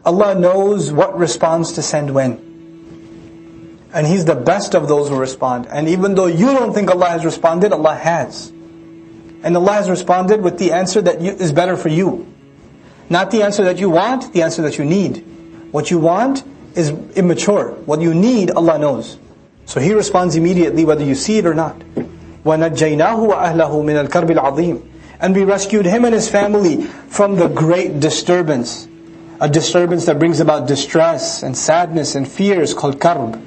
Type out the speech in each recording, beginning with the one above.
Allah knows what response to send when. And He's the best of those who respond. And even though you don't think Allah has responded, Allah has. And Allah has responded with the answer that is better for you. Not the answer that you want, the answer that you need. What you want is immature. What you need, Allah knows. So He responds immediately whether you see it or not. وَنَجَّيْنَاهُ وَأَهْلَهُ مِنَ الْكَرْبِ الْعَظِيمِ. And we rescued him and his family from the great disturbance. A disturbance that brings about distress and sadness and fears called karb.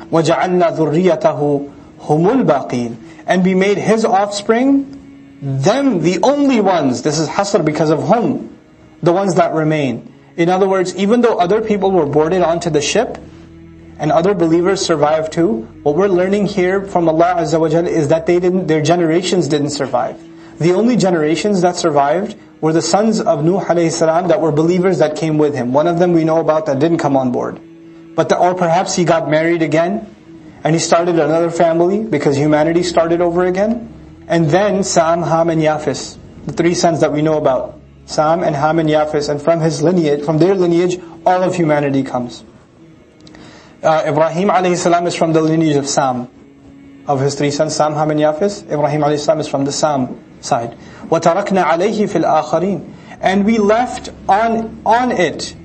وَجَعَلْنَا ذُرِّيَّتَهُ هُمُ الْبَاقِينَ. And we made his offspring, them the only ones. This is hasr because of whom? The ones that remain. In other words, even though other people were boarded onto the ship, and other believers survived too, what we're learning here from Allah Azza wa Jalla is that their generations didn't survive. The only generations that survived were the sons of Nuh alayhi salam that were believers that came with him. One of them we know about that didn't come on board. Or perhaps he got married again, and he started another family because humanity started over again. And then Sam, Ham and Yafis, the three sons that we know about. Sam and Ham and Yafis, and from their lineage, all of humanity comes. Ibrahim alayhi salam is from the lineage of Sam. Of his three sons, Sam, Ham and Yafis, Ibrahim alayhi salam is from the Sam side. وَتَرَكْنَا عَلَيْهِ فِي الْآخَرِينَ. And we left on it,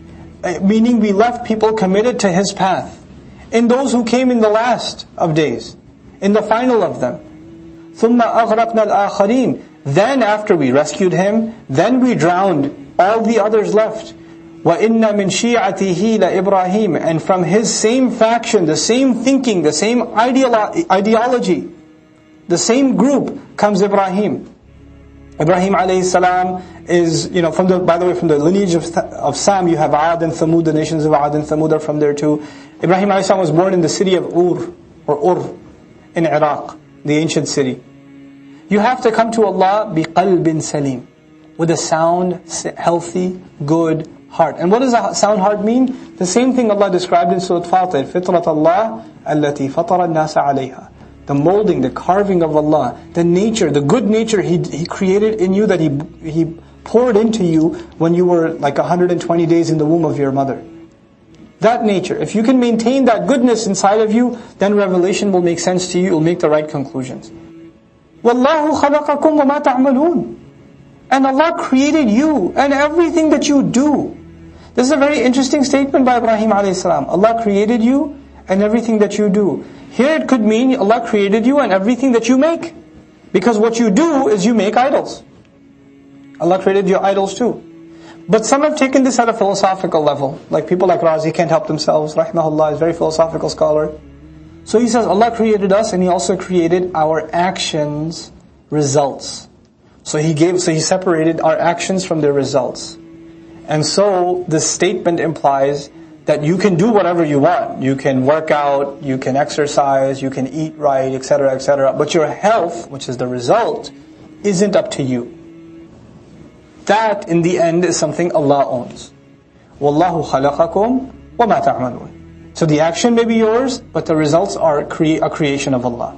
meaning we left people committed to his path, in those who came in the last of days, in the final of them. ثُمَّ أَغْرَقْنَا الْآخَرِينَ. Then after we rescued him, then we drowned all the others left. وَإِنَّ مِنْ شِيعَتِهِ لَإِبْرَاهِيمَ. And from his same faction, the same thinking, the same ideology, the same group comes Ibrahim. Ibrahim alayhi salam is, by the way, from the lineage of Sam, you have Ad and Thamud, the nations of Ad and Thamud are from there too. Ibrahim alayhi salam was born in the city of Ur in Iraq, the ancient city. You have to come to Allah biqalbin salim, with a sound, healthy, good heart. And what does a sound heart mean? The same thing Allah described in Surah Fatir, فِطْرَةَ اللَّهِ الَّتِي فَطَرَ النَّاسَ عَلَيْهَا. The molding, the carving of Allah, the nature, the good nature He created in you, that He poured into you when you were like 120 days in the womb of your mother. That nature, if you can maintain that goodness inside of you, then revelation will make sense to you, you'll make the right conclusions. وَاللَّهُ خَلَقَكُمْ وَمَا تَعْمَلُونَ. And Allah created you and everything that you do. This is a very interesting statement by Ibrahim alayhi salam. Allah created you and everything that you do. Here it could mean Allah created you and everything that you make. Because what you do is you make idols. Allah created your idols too. But some have taken this at a philosophical level. Like people like Razi can't help themselves. Rahimahullah is a very philosophical scholar. So he says Allah created us and He also created our actions, results. So He separated our actions from their results. And so this statement implies that you can do whatever you want. You can work out, you can exercise, you can eat right, etc., etc. But your health, which is the result, isn't up to you. That, in the end, is something Allah owns. وَاللَّهُ خَلَقَكُمْ وَمَا تَعْمَلُونَ. So the action may be yours, but the results are a creation of Allah.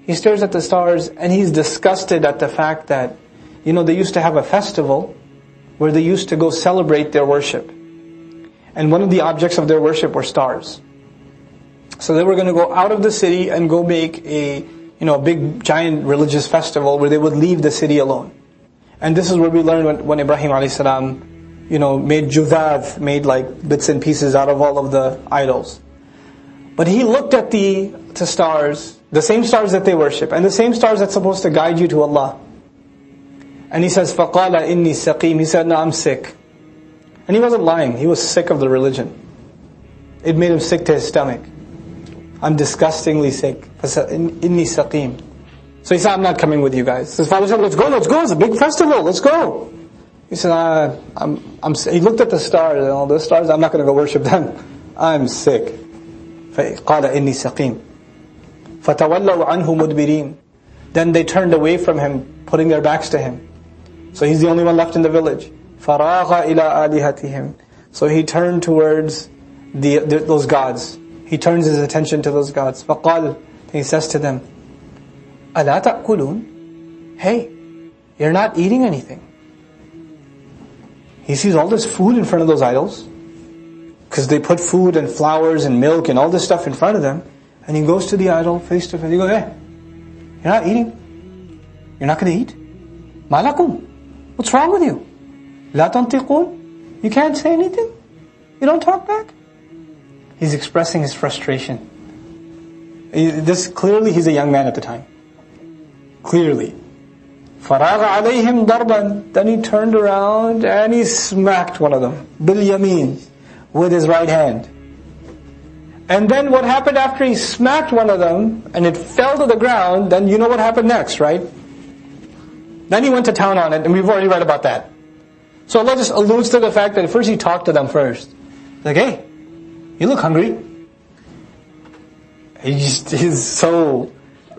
He stares at the stars and he's disgusted at the fact that, they used to have a festival where they used to go celebrate their worship. And one of the objects of their worship were stars. So they were going to go out of the city and go make a big giant religious festival where they would leave the city alone. And this is where we learn when Ibrahim alayhi salam, made judad, made like bits and pieces out of all of the idols. But he looked at the stars, the same stars that they worship, and the same stars that's supposed to guide you to Allah. And he says, فَقَالَ إِنِّي سَقِيمٌ. He said, no, I'm sick. And he wasn't lying, he was sick of the religion. It made him sick to his stomach. I'm disgustingly sick. إِنِّي سَقِيمٌ. So he said, I'm not coming with you guys. So his father said, let's go, it's a big festival, let's go. He said, he looked at the stars, and all those stars, I'm not going to go worship them. I'm sick. فَقَالَ إِنِّي سَقِيمٌ فَتَوَلَّوْا عَنْهُ مُدْبِرِينَ. Then they turned away from him, putting their backs to him. So he's the only one left in the village. فَرَاغَ إِلَىٰ آلِهَتِهِمْ. So he turned towards those gods. He turns his attention to those gods. فَقَالَ. He says to them, أَلَا تَأْكُلُونَ. Hey, you're not eating anything. He sees all this food in front of those idols, because they put food and flowers and milk and all this stuff in front of them. And he goes to the idol face to face. He goes, hey, you're not eating? You're not going to eat? Malakum? What's wrong with you? La tantiqun? You can't say anything? You don't talk back? He's expressing his frustration. Clearly he's a young man at the time. Clearly. فَرَاغَ عَلَيْهِمْ ضَرْبًا. Then he turned around and he smacked one of them. بِالْيَمِينِ. With his right hand. And then what happened after he smacked one of them and it fell to the ground, then you know what happened next, right? Then he went to town on it, and we've already read about that. So Allah just alludes to the fact that first he talked to them first. Like, hey, you look hungry. He's so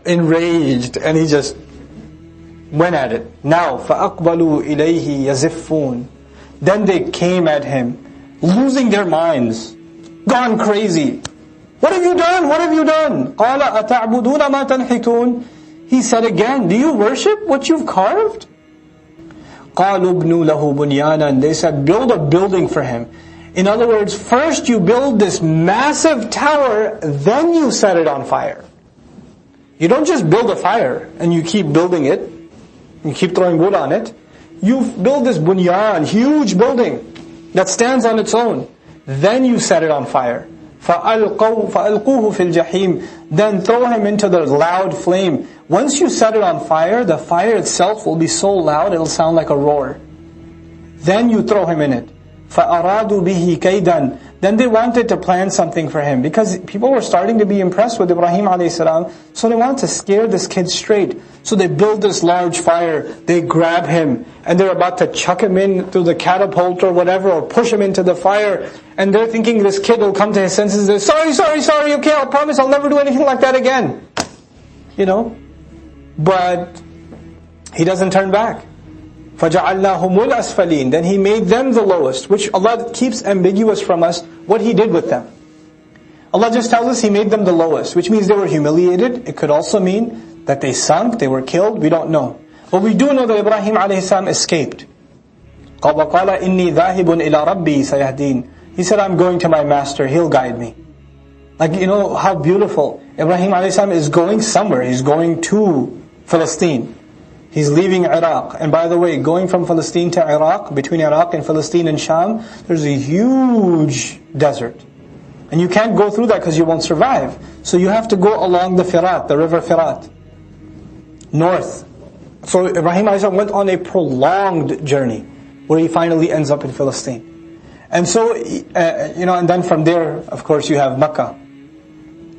enraged, and he just went at it. Now, فَأَقْبَلُوا إِلَيْهِ يَزِفُّونَ. Then they came at him, losing their minds, gone crazy. What have you done? What have you done? قَالَ أَتَعْبُدُونَ مَا تَنْحِتُونَ. He said again, do you worship what you've carved? قَالُوا ابْنُوا لَهُ بُنْيَانًا. They said, build a building for him. In other words, first you build this massive tower, then you set it on fire. You don't just build a fire and you keep building it, you keep throwing wood on it. You build this bunyan, huge building that stands on its own. Then you set it on fire. فَأَلْقُوهُ فِي الْجَحِيمِ. Then throw him into the loud flame. Once you set it on fire, the fire itself will be so loud it'll sound like a roar. Then you throw him in it. فَأَرَادُوا بِهِ كَيْدًا. Then they wanted to plan something for him, because people were starting to be impressed with Ibrahim a.s. So they wanted to scare this kid straight. So they build this large fire, they grab him, and they're about to chuck him in through the catapult or whatever, or push him into the fire. And they're thinking this kid will come to his senses and say, sorry, okay, I'll promise I'll never do anything like that again. You know? But he doesn't turn back. فَجَعَلْنَاهُمُ الْأَسْفَلِينَ. Then He made them the lowest, which Allah keeps ambiguous from us what He did with them. Allah just tells us He made them the lowest, which means they were humiliated. It could also mean that they sunk, they were killed, we don't know. But we do know that Ibrahim a.s. escaped. وَقَالَ إِنِّي ذَاهِبٌ إِلَىٰ رَبِّي سَيَهْدِينَ. He said, I'm going to my master, he'll guide me. Like, you know how beautiful. Ibrahim a.s. is going somewhere. He's going to Palestine. He's leaving Iraq. And by the way, going from Palestine to Iraq, between Iraq and Palestine and Sham, there's a huge desert. And you can't go through that because you won't survive. So you have to go along the Firat, the river Firat, north. So Ibrahim a.s. went on a prolonged journey, where he finally ends up in Palestine. And so, and then from there, of course, you have Mecca,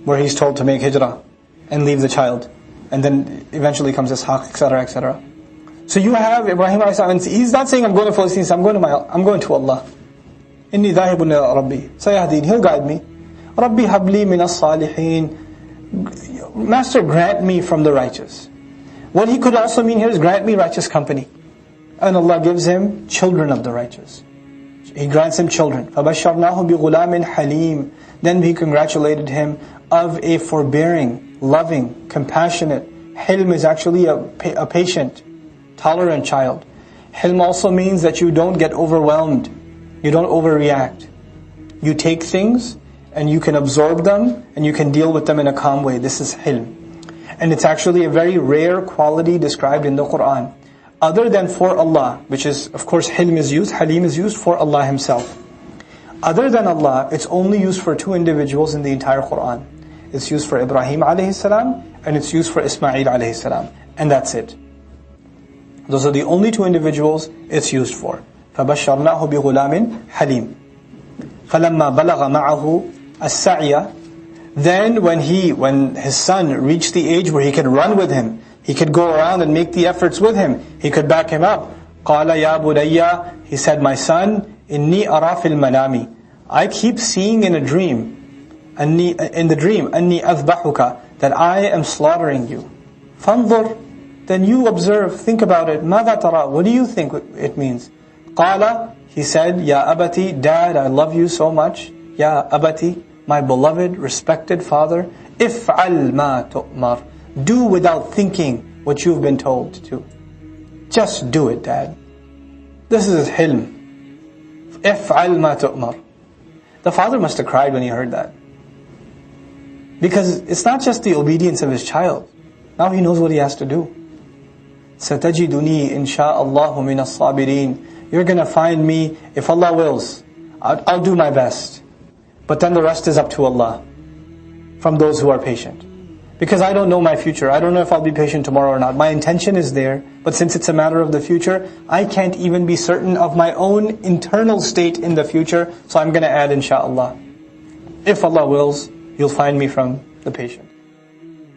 where he's told to make hijrah and leave the child. And then eventually comes Ishaq, etc., etc. So you have Ibrahim a.s. and he's not saying I'm going to Palestine, I'm going to Allah. Inni dhahibun ila Rabbi sayahdin. He'll guide me. Rabbi habli min as-salihin. Master, grant me from the righteous. What he could also mean here is grant me righteous company. And Allah gives him children of the righteous. He grants him children. فَبَشَّرْنَاهُ بِغُلَامٍ حَلِيمٍ. Then we congratulated him of a forbearing, loving, compassionate. Hilm is actually a patient, tolerant child. Hilm also means that you don't get overwhelmed. You don't overreact. You take things and you can absorb them and you can deal with them in a calm way. This is hilm. And it's actually a very rare quality described in the Qur'an. Other than for Allah, which is, of course, Hilm is used, Halim is used for Allah Himself. Other than Allah, it's only used for two individuals in the entire Qur'an. It's used for Ibrahim alayhi salam, and it's used for Ismail alayhi salam. And that's it. Those are the only two individuals it's used for. فَبَشَّرْنَاهُ بِغُلَامٍ حَلِيمٍ فَلَمَّا بَلَغَ مَعَهُ السَّعْيَ. Then when his son reached the age where he could run with him, he could go around and make the efforts with him, he could back him up. قَالَ يَا بُنَيَّ. He said, my son, إِنِّي أَرَى فِي الْمَنَامِ. I keep seeing in a dream, أني أذبحك, that I am slaughtering you. فانظر. Then you observe, think about it. ماذا ترى? What do you think it means? قال. He said, يا أبتي, Dad, I love you so much. يا أبتي, my beloved, respected father. افعل ما تؤمر. Do without thinking what you've been told to. Just do it, Dad. This is hilm. افعل ما تؤمر. The father must have cried when he heard that. Because it's not just the obedience of his child. Now he knows what he has to do. سَتَجِدُنِي إِنْ شَاءَ اللَّهُ مِنَ الصَّابِرِينَ. You're going to find me, if Allah wills. I'll do my best. But then the rest is up to Allah. From those who are patient. Because I don't know my future. I don't know if I'll be patient tomorrow or not. My intention is there. But since it's a matter of the future, I can't even be certain of my own internal state in the future. So I'm going to add insha'Allah. If Allah wills, you'll find me from the patient.